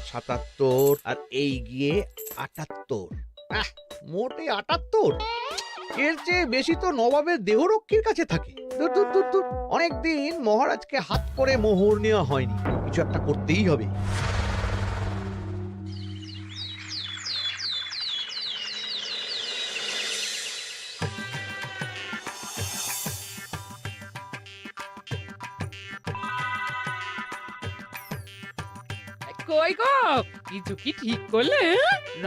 ৭৭ আর এই গিয়ে ৭৮। মোটে ৭৮। এর চেয়ে বেশি তো নবাবের দেহরক্ষীর কাছে থাকে। দূর দূর দূর দূর। অনেকদিন মহারাজকে হাত করে মোহর নেওয়া হয়নি, কিছু একটা করতেই হবে। কই গো, কিছু কি ঠিক করলে?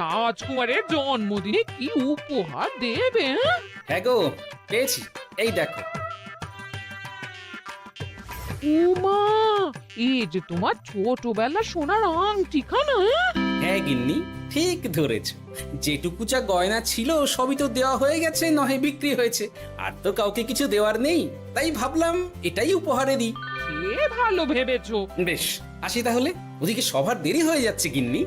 রাজকুমারের জন্মদিনে কি উপহার দেবে? হ্যাঁ গো, পেয়েছি, এই দেখো। উমা, এই যে তোমার ছোটবেলা সোনার আংটিখানা। হ্যাঁ গিন্নি, ঠিক ধরেছ। যেটুকু যা গয়না ছিল সবই তো দেওয়া হয়ে গেছে, নহে বিক্রি হয়েছে। আর তো কাউকে কিছু দেওয়ার নেই, তাই ভাবলাম এটাই উপহারে দিই। সে ভালো ভেবেছো। বেশ, আসি তাহলে, ওদিকে সবার দেরি হয়ে যাচ্ছে গিন্নি।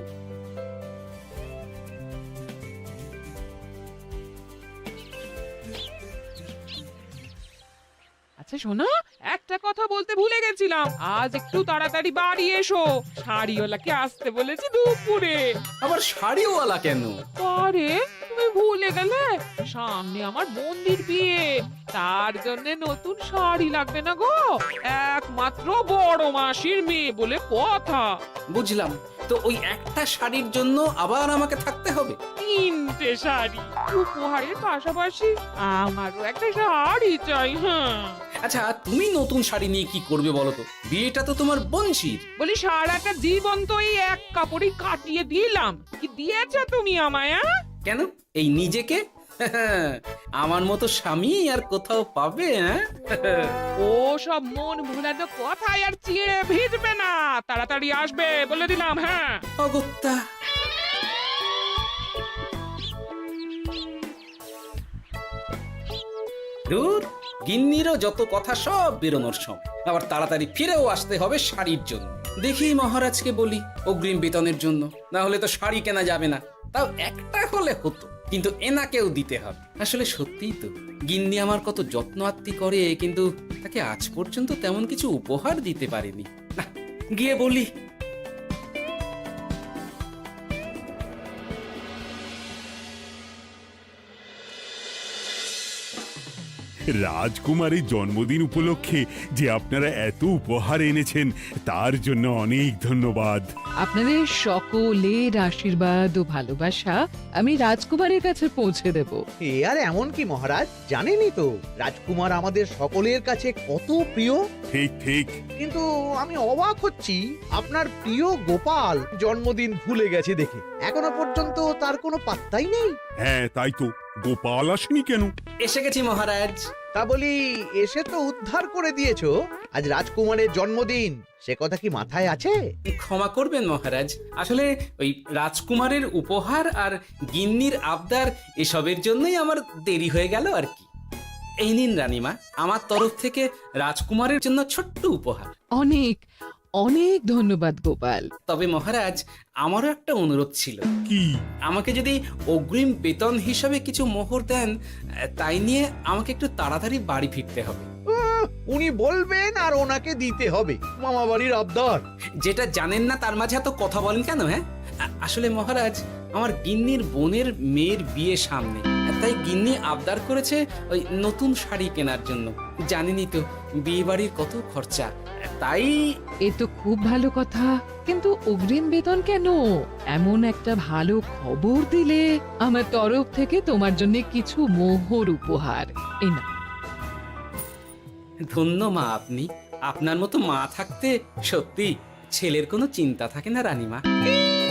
আচ্ছা শোনো, একটা কথা বলতে ভুলে গেছিলাম, আজ একটু তাড়াতাড়ি বাড়ি এসো। শাড়িওয়ালাকে আসতে বলেছি দুপুরে। আবার শাড়িওয়ালা কেন? আরে তুমি ভুলে গেলে, সামনে আমার বোনদির বিয়ে, তার জন্য নতুন শাড়ি লাগবে না গো। একমাত্র বড় মাসির মেয়ে বলে কথা। বুঝলাম, তো ওই একটা শাড়ির জন্য আবার আমাকে থাকতে হবে? 3টে শাড়ি উপহারের পাশাপাশি আমারও একটা শাড়ি চাই। হ্যাঁ আচ্ছা, তুমি নতুন শাড়ি নিয়ে কি করবে বলো তো? বিয়েটা তো তোমার বংশীর। বলি, সারাটা জীবন তো এই এক কাপড়ই কাটিয়ে দিলাম, কি দিয়েছো তুমি আমায়? কেন, এই নিজেকে আমার মতো স্বামী আর কোথাও পাবে? ও সব মন ভুলানো কথায় আর চিড়ে ভিজবে না, তাড়াতাড়ি আসবে বলে দিলাম। হ্যাঁ অগত্যা। দূর, গিন্নিরও যত কথা সব বেরোনোর সময়। আবার তাড়াতাড়ি ফিরেও আসতে হবে শাড়ির জন্য। দেখি মহারাজকে বলি অগ্রিম বেতনের জন্য, না হলে তো শাড়ি কেনা যাবে না। তাও একটা হলে হতো, কিন্তু এনাকেও দিতে হবে। আসলে সত্যিই তো, গিন্নি আমার কত যত্ন আত্তি করে, কিন্তু তাকে আজ পর্যন্ত তেমন কিছু উপহার দিতে পারেনি। না, গিয়ে বলি। রাজকুমারের জন্মদিন উপলক্ষে যে আপনারা এত উপহার এনেছেন তার জন্য অনেক ধন্যবাদ। আপনাদের সকলের আশীর্বাদ ও ভালোবাসা আমি রাজকুমারের কাছে পৌঁছে দেব। এ আর এমন কি মহারাজ, জানেনই তো রাজকুমার আমাদের সকলের কাছে কত প্রিয়। ঠিক ঠিক। কিন্তু আমি অবাক হচ্ছি, আপনার প্রিয় গোপাল জন্মদিন ভুলে গেছে দেখে। এখনো পর্যন্ত তার কোনো পাত্তাই নেই। হ্যাঁ তাই তো, গোপাল আসেনি কেন? এসে গেছি মহারাজ। তা বলি, এসে তো উদ্ধার করে দিয়েছো। আজ রাজকুমারের জন্মদিন, সে কথা কি মাথায় আছে? ক্ষমা করবেন মহারাজ, আসলে ওই রাজকুমারের উপহার আর গিন্নির আবদার এসবের জন্যই আমার দেরি হয়ে গেল আর কি। এই নিন রানীমা, আমার তরফ থেকে রাজকুমারের জন্য ছোট্ট উপহার। অনেক অনেক ধন্যবাদ গোপাল। তবে মহারাজ, আমারও একটা অনুরোধ ছিল। কি? আমাকে যদি অগ্রিম বেতন হিসাবে কিছু মোহর দেন, তাই নিয়ে আমাকে একটু তাড়াতাড়ি বাড়ি ফিরতে হবে। উনি বলবেন আর ওনাকে দিতে হবে, মামা বাড়ির আবদার। যেটা জানেন না তার মাঝে এত কথা বলেন কেন? হ্যাঁ, আসলে মহারাজ, আমার গিন্নির বোনের মেয়ের বিয়ে সামনে, তাই গিন্নি আবদার করেছে ওই নতুন শাড়ি কেনার জন্য। জানেনই তো বিয়ে বাড়ির কত খরচা, তাই। এ তো খুব ভালো কথা, কিন্তু অগ্রিম বেতন কেন? এমন একটা ভালো খবর দিলে আমার তরফ থেকে তোমার জন্য কিছু মোহর উপহার। এই না, ধন্য মা আপনি, আপনার মতো মা থাকতে সত্যি ছেলের কোনো চিন্তা থাকে না রানীমা।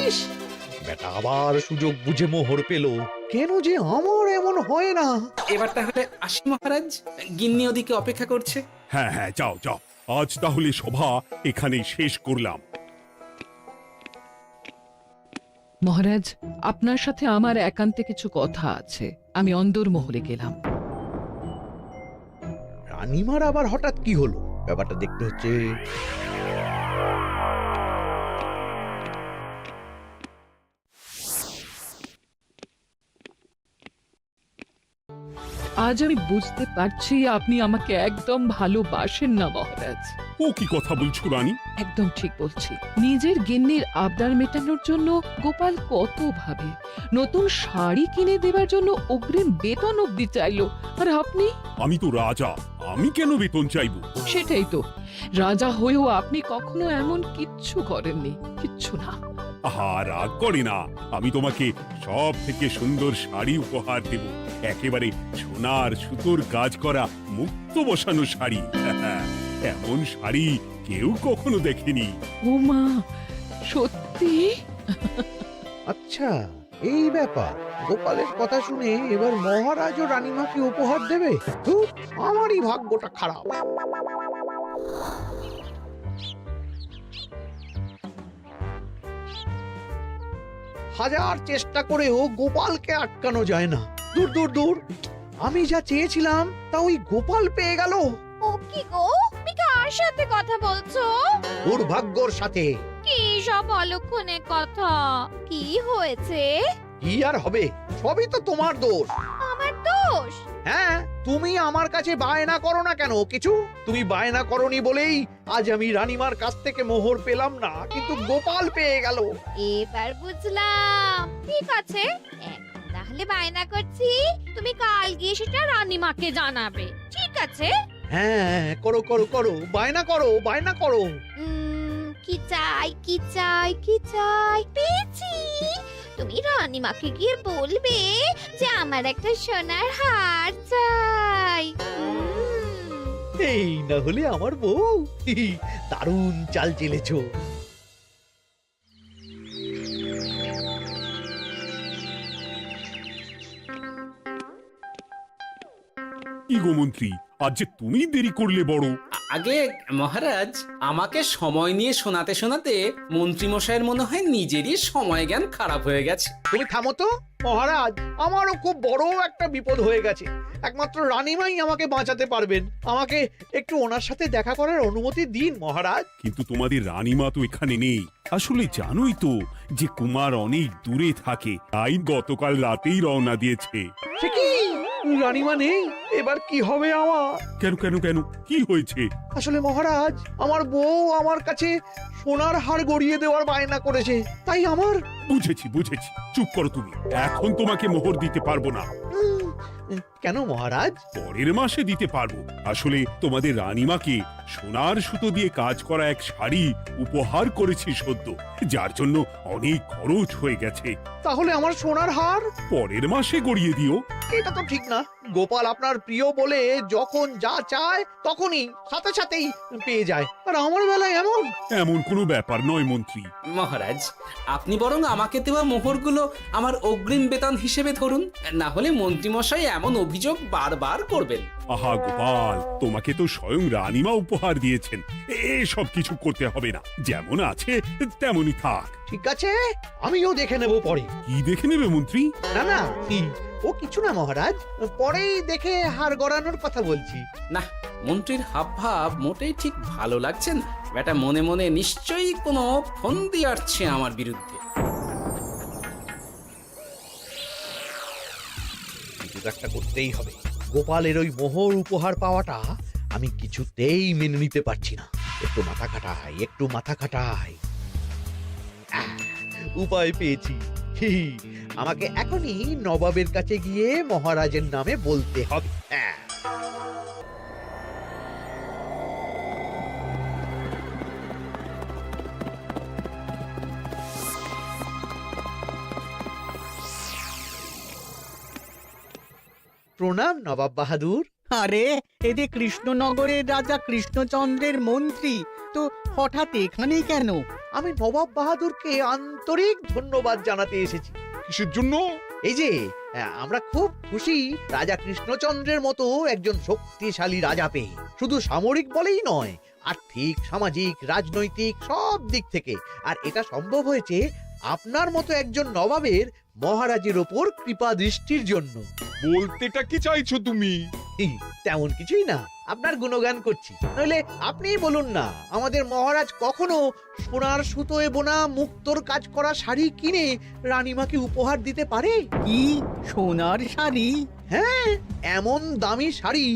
ইস, বেটা আবার সুযোগ বুঝে মোহর পেল। কেন যে আমার এমন হয় না। এবার তাহলে আসি মহারাজ, গিন্নি ওদিকে অপেক্ষা করছে। হ্যাঁ হ্যাঁ, যাও যাও, আজ তাহলে সভা এখানেই শেষ করলাম। মহারাজ, আপনার সাথে আমার একান্তে কিছু কথা আছে। আমি অন্দরমহলে গেলাম। রানীমার আবার হঠাৎ কি হলো, ব্যাপারটা দেখতে হচ্ছে। আজ আমি বুঝতে পারছি আপনি আমাকে একদম ভালোবাসেন না মহারাজ। ও কি কথা বলছো রানী? একদম ঠিক বলছি। নিজের গিন্নির আবদার মেটানোর জন্য গোপাল কত ভাবে, নতুন শাড়ি কিনে দেওয়ার জন্য অগ্রিম বেতন অব্দি চাইলো, আর আপনি? আমি তো রাজা, আমি কেন বেতন চাইবো? সেটাই তো, রাজা হয়েও আপনি কখনো এমন কিচ্ছু করেননি, কিচ্ছু না। আহা, রাগ করে না। আমি তোমাকে সব থেকে সুন্দর শাড়ি উপহার দেব, একেবারে সোনার সুতোর কাজ করা মুক্ত বসানো শাড়ি। এমন শাড়ি কেউ কখনো দেখেনি। ও মা, সত্যি? আচ্ছা, এই ব্যাপার। গোপালের কথা শুনে এবার মহারাজ ও রানীমাকে উপহার দেবে? ধুর, আমারই ভাগ্যটা খারাপ। হাজার চেষ্টা করেও গোপালকে আটকানো যায় না। দূর দূর দূর, আমি যা চেয়েছিলাম তা ওই গোপাল পেয়ে গেল। ও কি গো, তুমি কার সাথে কথা বলছো? দুর্ভাগ্যর সাথে। কি সব অলক্ষণে কথা? কি হয়েছে? কি আর হবে, সবই তো তোমার দোষ। আমার দোষ? হ্যাঁ, তুমি আমার কাছে বায়না করো না কেন কিছু? তুমি বায়না করনি বলেই আজ আমি রানীমার কাছ থেকে মোহর পেলাম না, কিন্তু গোপাল পেয়ে গেল। এবার বুঝলাম। ঠিক আছে, এখন তাহলে বায়না করছি, তুমি কাল গিয়ে সেটা রানীমাকে জানাবে, ঠিক আছে? হ্যাঁ, করো করো করো, বায়না করো, বায়না করো। কি চাই, কি চাই, কি চাই? পেয়েছি। তুমি রানীমাকে গিয়ে বলবে যে আমার একটা সোনার হার চাই। এই না হলে আমার বউ। দারুণ চাল চেলেছো। কি গো মন্ত্রী, আজ যে তুমি দেরি করলে বড়। আগে মহারাজ, আমাকে সময় নিয়ে শোনাতে শোনাতে মন্ত্রীমশাইয়ের মনে হয় নিজেরই সময় জ্ঞান খারাপ হয়ে গেছে। তুমি থামো তো মহারাজ, আমারও খুব বড় একটা বিপদ হয়ে গেছে। একমাত্র রানীমাই আমাকে বাঁচাতে পারবেন। আমাকে একটু ওনার সাথে দেখা করার অনুমতি দিন মহারাজ। কিন্তু তোমাদের রানীমা তো এখানে নেই। আসলে জানোই তো যে কুমার অনেক দূরে থাকে, তাই গতকাল রাতেই রওনা দিয়েছে। সে কি, রানীমা নেই? এবার কি হবে আমার? কেন কেন কেন, কি হয়েছে? আসলে মহারাজ, আমার বউ আমার কাছে সোনার হার গড়িয়ে দেওয়ার বায়না করেছে, তাই আমার। বুঝেছি বুঝেছি, চুপ করো তুমি। এখন তোমাকে মোহর দিতে পারবো না। কেন মহারাজ? পরের মাসে দিতে পারবো। আসলে তোমাদের রানীমাকে সোনার সুতো দিয়ে কাজ করা এক শাড়ি উপহার করেছি সদ্য, যার জন্য অনেক খরচ হয়ে গেছে। তাহলে আমার সোনার হার পরের মাসে গড়িয়ে দিও। এটা তো ঠিক না। গোপাল আপনার প্রিয় বলে যখন যা চায় তখনই সাথে সাথেই পেয়ে যায়, আর আমার বেলায় এমন। এমন কোনো ব্যাপার নয় মন্ত্রী। মহারাজ, আপনি বরং আমাকে দেওয়া মোহরগুলো আমার অগ্রিম বেতন হিসেবে ধরুন, না হলে মন্ত্রীমশাই এমন অভিযোগ বারবার করবেন। আহা গোপাল, তোমাকে তো স্বয়ং রানীমা উপহার দিয়েছেন, এসব কিছু করতে হবে না। যেমন আছে তেমনই থাক। ঠিক আছে, আমিও দেখে নেব পরে। কি দেখে নেবে মন্ত্রী? না না, ও কিছু না মহারাজ, পরেই দেখে হার গড়ানোর কথা বলছি। না, মন্ত্রীর হাবভাব মোটেই ঠিক ভালো লাগছে না। বেটা মনে মনে নিশ্চয়ই কোনো ফন্দি আটছে আমার বিরুদ্ধে। কিছু একটা করতেই হবে। গোপালের ওই মোহর উপহার পাওয়াটা আমি কিছুতেই মেনে নিতে পারছি না। একটু মাথা খাটাই, একটু মাথা খাটাই। উপায় পেয়েছি। আমাকে এখনই নবাবের কাছে গিয়ে মহারাজের নামে বলতে হবে। প্রণাম নবাব বাহাদুর। আরে এতে কৃষ্ণনগরের রাজা কৃষ্ণচন্দ্রের মন্ত্রী তো হঠাৎ এখানেই কেন? আমি নবাব বাহাদুরকে আন্তরিক ধন্যবাদ জানাতে এসেছি। কিসের জন্য? এই যে আমরা খুব খুশি রাজা কৃষ্ণচন্দ্রের মতো একজন শক্তিশালী রাজা পেয়ে। শুধু সামরিক বলেই নয়, আর্থিক, সামাজিক, রাজনৈতিক সব দিক থেকে। আর এটা সম্ভব হয়েছে আপনার মতো একজন নবাবের মহারাজের ওপর কৃপা দৃষ্টির জন্য। বলতেটা কি চাইছো তুমি? তেমন কিছুই না। আপনার গুণগান করছি। নইলে আপনিই বলুন না, আমাদের মহারাজ কখনো সোনার সুতোয় বোনা মুক্তোর কাজ করা শাড়ি কিনে রানীমাকে উপহার দিতে পারে? কি সোনার শাড়ি? হ্যাঁ, এমন দামি শাড়ি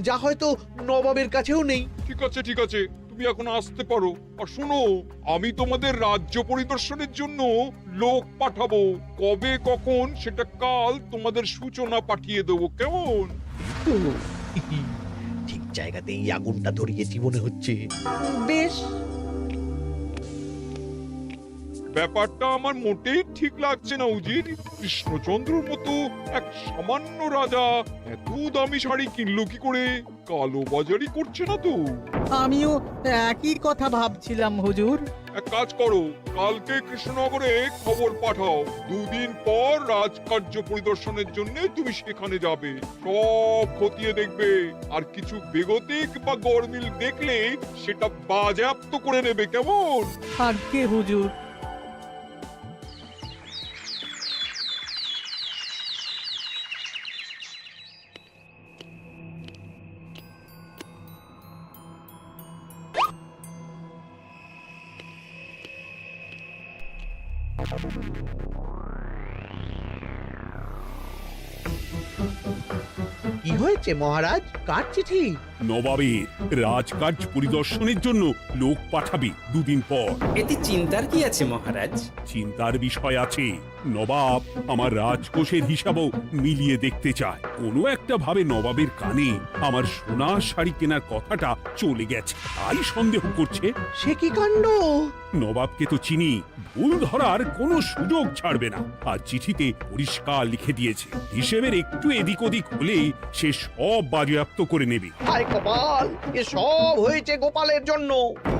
যা হয়তো নবাবের কাছেও নেই। ঠিক আছে ঠিক আছে, তুমি এখন আসতে পারো। আর শোনো, আমি তোমাদের রাজ্য পরিদর্শনের জন্য লোক পাঠাবো। কবে কখন সেটা কাল তোমাদের সূচনা পাঠিয়ে দেবো, কেমন? তো, ঠিক জায়গাতেই আগুনটা ধরিয়েছি মনে হচ্ছে। বেশ। ব্যাপারটা আমার মোটেই ঠিক লাগছে না উজির। কৃষ্ণচন্দ্রর মতো এক সামান্য রাজা এত দামি শাড়ি কিনলো কি করে? কালো বাজারি করছে না তো? আমিও একই কথা ভাবছিলাম হুজুর। এক কাজ করো, কালকে কৃষ্ণনগরে খবর পাঠাও। 2 দিন পর রাজকার্য পরিদর্শনের জন্য তুমি সেখানে যাবে। সব খতিয়ে দেখবে, আর কিছু বেগতিক বা গরমিল দেখলে সেটা বাজেয়াপ্ত করে নেবে, কেমন? আজ্ঞে হুজুর। কি হয়েছে মহারাজ? কার চিঠি? নবাবের রাজকার্য পরিদর্শনের জন্য লোক পাঠাবে 2 দিন পর। এতে চিন্তার কি আছে মহারাজ? চিন্তার বিষয় আছে। নবাব আমার রাজকোষের হিসাবও মিলিয়ে দেখতে চায়। কোনো একটা ভাবে নবাবের কানে আমার সোনার শাড়ি কেনার কথাটা চলে গেছে, তাই সন্দেহ করছে। সে কি কাণ্ড! নবাবকে তো চিনি, ভুল ধরার কোনো সুযোগ ছাড়বে না। আর চিঠিতে পরিষ্কার লিখে দিয়েছে, হিসেবের একটু এদিক ওদিক হলেই সে সব বাজেয়াপ্ত করে নেবে। হায় কপাল, এ সব হয়েছে গোপালের জন্য।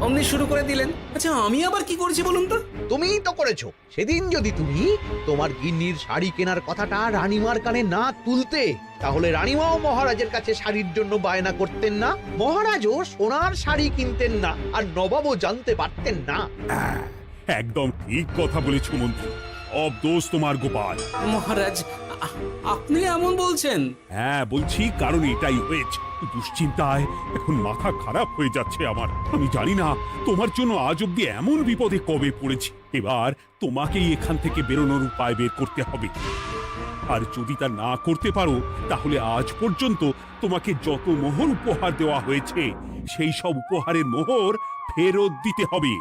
অমনি শুরু করে দিলেন। আচ্ছা, আমি আবার কি করেছি বলুন তো? তুমিই তো করেছো। সেদিন যদি তুমি তোমার গিন্নির শাড়ি কেনার কথাটা রানীমার কানে না তুলতে, তাহলে রানীমাও মহারাজের কাছে শাড়ির জন্য বায়না করতেন না, মহারাজও সোনার শাড়ি কিনতেন না, আর নবাবও জানতে পারতেন না। একদম ঠিক কথা বলেছ মন্ত্রী, সব দোষ তোমার গোপাল। মহারাজ, আপনি এমন বলছেন? হ্যাঁ বলছি, কারণ এটাই হয়েছে। দুশ্চিন্তায় এখন মাথা খারাপ হয়ে যাচ্ছে আমার। আমি জানি না তোমার জন্য আজ অব্দি এমন বিপদে কবে পড়েছি। এবার তোমাকেই এখান থেকে বেরোনোর উপায় বের করতে হবে। আর যদি তা না করতে পারো, তাহলে আজ পর্যন্ত তোমাকে যত মোহর উপহার দেওয়া হয়েছে সেই সব উপহারের মোহর ফেরত দিতে হবে।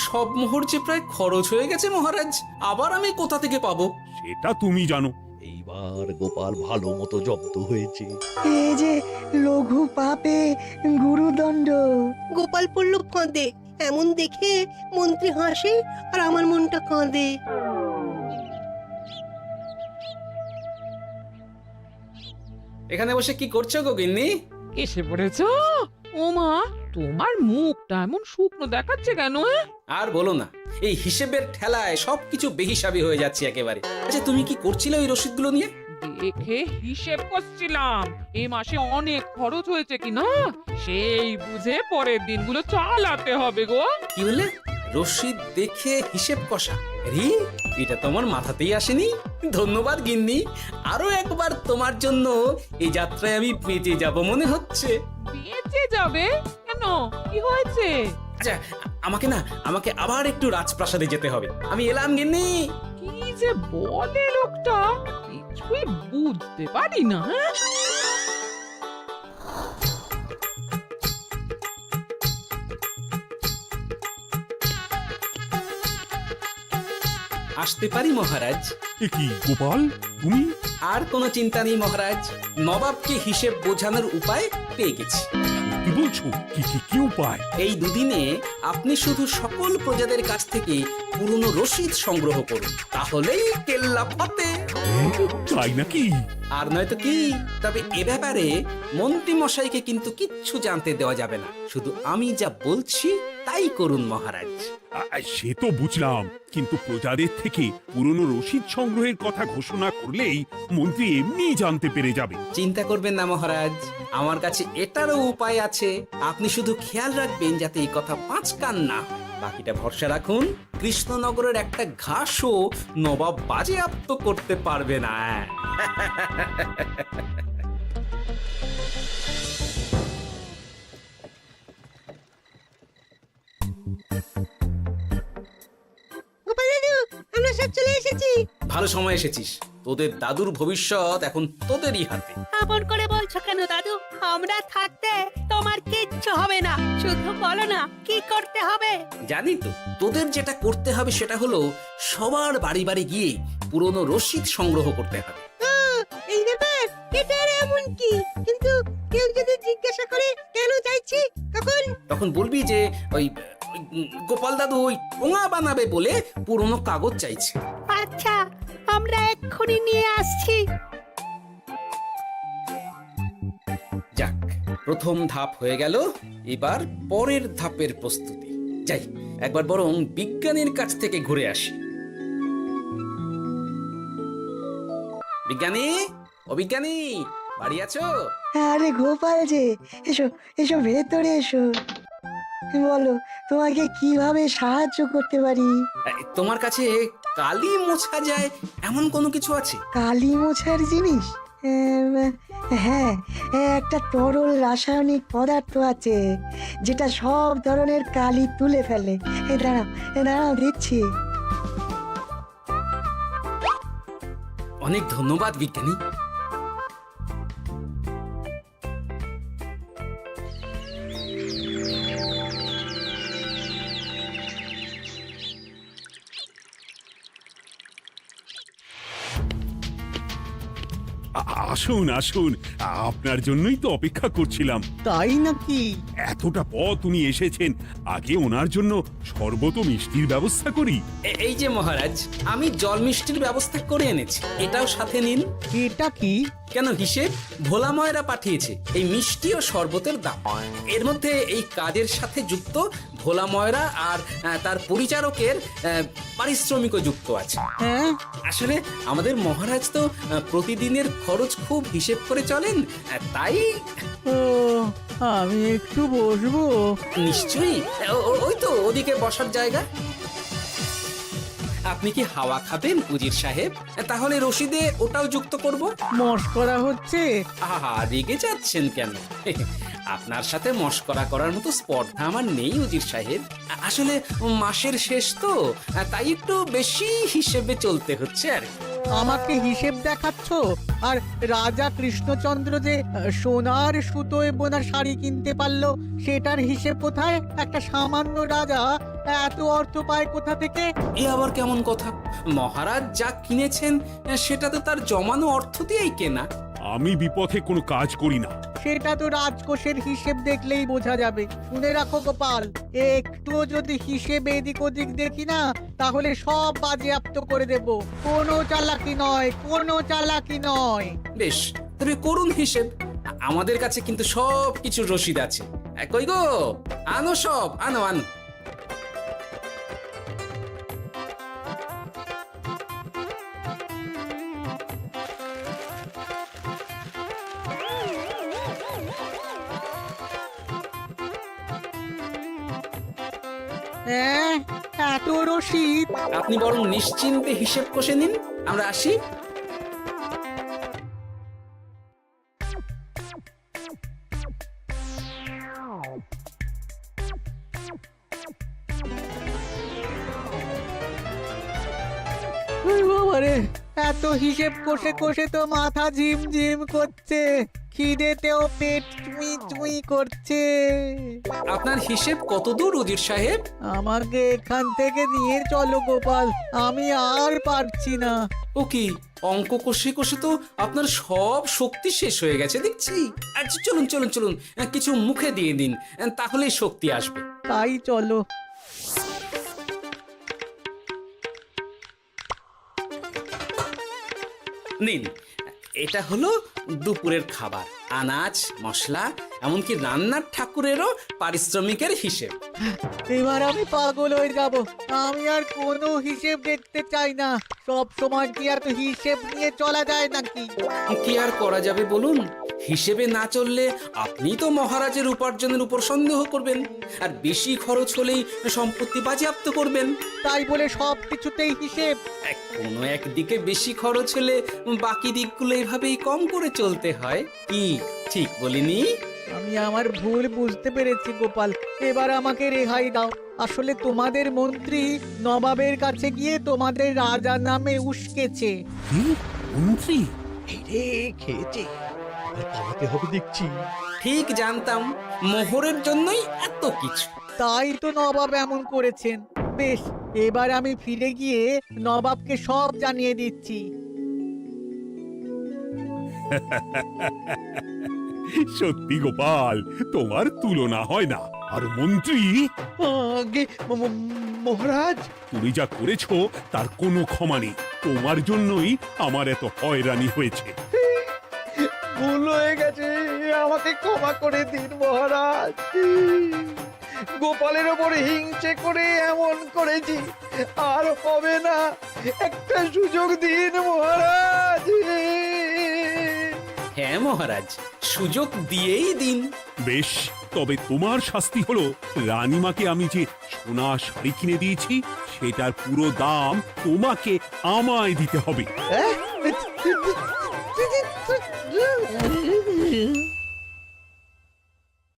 সব মোহর যে প্রায় খরচ হয়ে গেছে মহারাজ, আবার আমি কোথা থেকে পাবো? সেটা তুমি জানো। এইবার গোপাল ভালো মতো জব্দ হয়েছে। এই যে লঘু পাপে গুরুদণ্ড। গোপাল পড়ল কাঁদে, এমন দেখে মন্ত্রী হাসে আর আমার মনটা কাঁদে। এখানে বসে কি করছো গো গিন্নি? এসে পড়েছ? ওমা, তোমার মুখটা এমন শুকনো দেখাচ্ছে কেন? আর বলো না, এই হিসেবের ঠেলায় সবকিছু বেহিসাবি হয়ে যাচ্ছে একেবারে। আচ্ছা, তুমি কি করছিলে ওই রসিদগুলো নিয়ে? দেখে হিসেব করছিলাম এই মাসে অনেক খরচ হয়েছে কিনা, সেই বুঝে পরের দিনগুলো চালাতে হবে গো। কি বললে? রসিদ দেখে হিসেব কষা? আরে, এটা তোমার মাথাতেই আসেনি। ধন্যবাদ গিন্নি, আরো একবার তোমার জন্য এই যাত্রায় আমি বেঁচে যাব মনে হচ্ছে। বেঁচে যাবে কেন? কি হয়েছে? আচ্ছা, আমাকে আবার একটু রাজপ্রাসাদে যেতে হবে। আমি এলাম গিন্নি। কি যে বলে লোকটা, কিছুই বুঝতে পারি না। আসতে পারি মহারাজ? এ কি গোপাল, তুমি? আর কোনো চিন্তা নেই মহারাজ, নবাবকে হিসেব বোঝানোর উপায় পেয়ে গেছি। কি বলছো? কি উপায়? এই দুদিনে আপনি শুধু সকল প্রজাদের কাছ থেকে পুরনো রসিদ সংগ্রহ করুন, তাহলেই কেল্লা ফতে। তাই নাকি? আর নয়তো কি? তবে এ ব্যাপারে মন্ত্রী মশাইকে কিন্তু কিচ্ছু জানতে দেওয়া যাবে না। শুধু আমি যা বলছি তাই করুন মহারাজ। সে তো বুঝলাম, কিন্তু প্রজাদের থেকে পুরনো রসিদ সংগ্রহের কথা ঘোষণা করলেই মন্ত্রী এমনি জানতে পেরে যাবে। চিন্তা করবেন না মহারাজ, আমার কাছে এটারও উপায় আছে। আপনি শুধু খেয়াল রাখবেন যাতে এই কথা 5 কান না হয়। বাকিটা ভরসা রাখুন, কৃষ্ণনগরের একটা ঘাসও নবাব বাজেয়াপ্ত করতে পারবে না। গোপাল দাদু আমরা সব চলে এসেছি। ভালো সময় এসেছিস, তোদের দাদুর ভবিষ্যৎ এখন তোদেরই হাতে। আপন করে বলছো কেন দাদু? আমরা থাকতে তোমার কিচ্ছু হবে না, শুধু বলো না কি করতে হবে। জানি তো, তোদের যেটা করতে হবে সেটা হলো সবার বাড়ি বাড়ি গিয়ে পুরনো রসিদ সংগ্রহ করতে হবে। এই ব্যাপার, এটা আর এমন কি? কিন্তু কেউ যদি জিজ্ঞাসা করে কেন চাইছি, তখন বলবি যে ওই গোপাল দাদু ওই টোঙা বানাবে বলে পুরনো কাগজ চাইছে। আচ্ছা আমরা এক্ষুনি নিয়ে আসছি। যাক, প্রথম ধাপ হয়ে গেল, এবার পরের ধাপের প্রস্তুতি। যাই, একবার বরং বিজ্ঞানীর কাছ থেকে ঘুরে আসি। বিজ্ঞানী, ও বিজ্ঞানী, বাড়ি আছো? আরে গোপাল যে, এসো এসো ভেতরে এসো। বলো, তোমাকে কিভাবে সাহায্য করতে পারি? তোমার কাছে কালি মোছা যায় এমন কোনো কিছু আছে? কালি মোছার জিনিস? হ্যাঁ, একটা তরল রাসায়নিক পদার্থ আছে যেটা সব ধরনের কালি তুলে ফেলে। দাঁড়াও দিচ্ছি। অনেক ধন্যবাদ বিজ্ঞানী। আসুন আসুন, আপনার জন্যই তো অপেক্ষা করছিলাম। তাই নাকি? এতটা পথ উনি এসেছেন, আগে ওনার জন্য শরবত ও মিষ্টির ব্যবস্থা করি। এই যে মহারাজ, আমি জল মিষ্টির ব্যবস্থা করে এনেছি, এটাও সাথে নিন। এটা কি? কেন, হিসেব ভোলা ময়রা পাঠিয়েছে এই মিষ্টি ও শরবতের দাম। এর মধ্যে এই কাজের সাথে যুক্ত ভোলা ময়রা আর তার পরিচারকের পারিশ্রমিকও যুক্ত আছে। হ্যাঁ, আসলে আমাদের মহারাজ তো প্রতিদিনের খরচ খুব হিসেব করে চলেন, তাই। ও, আমি একটু বসবো? নিশ্চয়ই, ওই তো ওদিকে বসার জায়গা। আপনি কি হাওয়া খাবেন উজির সাহেব? তাহলে রশিদে ওটাও যুক্ত করব। মশকরা হচ্ছে? আহা, রেগে যাচ্ছেন কেন? আপনার সাথে মশকরা করার মতো স্পর্ধা আমার নেই উজির সাহেব। আসলে মাসের শেষ তো, তাই একটু বেশি হিসেবে চলতে হচ্ছে আর কি। আমাকে হিসেব দেখাচ্ছ? আর রাজা কৃষ্ণচন্দ্র যে সোনার সুতোয় বোনা শাড়ি কিনতে পারলো, সেটার হিসেব কোথায়? একটা সামান্য রাজা এত অর্থ পায় কোথা থেকে? এ আবার কেমন কথা? মহারাজ যা কিনেছেন সেটা তো তার জমানো অর্থ দিয়েই কেনা। আমি বিপথে কোনো কাজ করি না। সেটা তো রাজকোষের হিসেব দেখলেই বোঝা যাবে। শুনে রাখো গোপাল, একটুও যদি হিসেব এদিক ওদিক দেখি না, তাহলে সব বাজেয়াপ্ত করে দেব। কোনো চালাকি নয়, কোনো চালাকি নয়। বেশ, তবে করুন হিসেব। আমাদের কাছে কিন্তু সব কিছু রসিদ আছে। কই গো, আনো সব, আনো আনো। হ্যাঁ, এত রসিদ? আপনি বরং নিশ্চিন্তে হিসেব কষে নিন, আমরা আসি। বাবারে, এত হিসেব কষে কষে তো মাথা ঝিমঝিম করছে, খিদেতেও পেট চুই চুই করছে। আপনার হিসেব কত দূর উজির সাহেব? আমাকে এখান থেকে নিয়ে চলো গোপাল, আমি আর পারছি না। ও কি, অঙ্ক কষে কষে তো আপনার সব শক্তি শেষ হয়ে গেছে দেখছি। আচ্ছা চলুন চলুন চলুন, কিছু মুখে দিয়ে দিন, তাহলেই শক্তি আসবে। তাই চলো। নিন, এটা হলো দুপুরের খাবার, আনাজ মশলা এমনকি রান্নার ঠাকুরেরও পারিশ্রমিকের হিসেব। এবার আমি পাগল হয়ে যাব। আমি আর কোনো হিসেব দেখতে চাই না। সব সময় কি আর হিসেব নিয়ে চলা যায় নাকি? কি আর করা যাবে বলুন? হিসেবে না চললে আপনি তো মহারাজের উপার্জনের উপর সন্দেহ করবেন, আর বেশি খরচ হলেই সম্পত্তি বাজেয়াপ্ত করবেন। তাই বলে সব কিছুতেই হিসেব? কোনো একদিকে বেশি খরচ হলে বাকি দিকগুলো এইভাবেই কম করে চলতে হয়। কি ঠিক বলিনি? আমি আমার ভুল বুঝতে পেরেছি গোপাল, এবার আমাকে রেহাই দাও। আসলে তোমাদের মন্ত্রী নবাবের কাছে গিয়ে তোমাদের রাজা নামে উস্কেছে। কি মন্ত্রী? এই রে খেয়েছে, এবার পালাতে হবে দেখছি। ঠিক জানতাম মোহরের জন্যই এত কিছু। তাই তো নবাব এমন করেছেন। বেশ, এবার আমি ফিরে গিয়ে নবাবকে সব জানিয়ে দিচ্ছি। সত্যি গোপাল, তোমার তুলনা হয় না। আর মন্ত্রী, আগে মহারাজ, তুমি যা করেছো তার কোনো ক্ষমা নেই। তোমার জন্যই আমার এত হয়রানি হয়েছে। ভুল হয়ে গেছে, আমাকে ক্ষমা করে দিন মহারাজ। গোপালের ওপরে হিংসে করে এমন করেছি, আর হবে না। একটা সুযোগ দিন মহারাজ। হ্যাঁ মহারাজ, সুযোগ দিয়েই দিন। বেশ, তবে তোমার শাস্তি হলো রানীমাকে আমি যে সোনা শাড়ি কিনে দিয়েছি সেটার পুরো দাম তোমাকে আমায় দিতে হবে।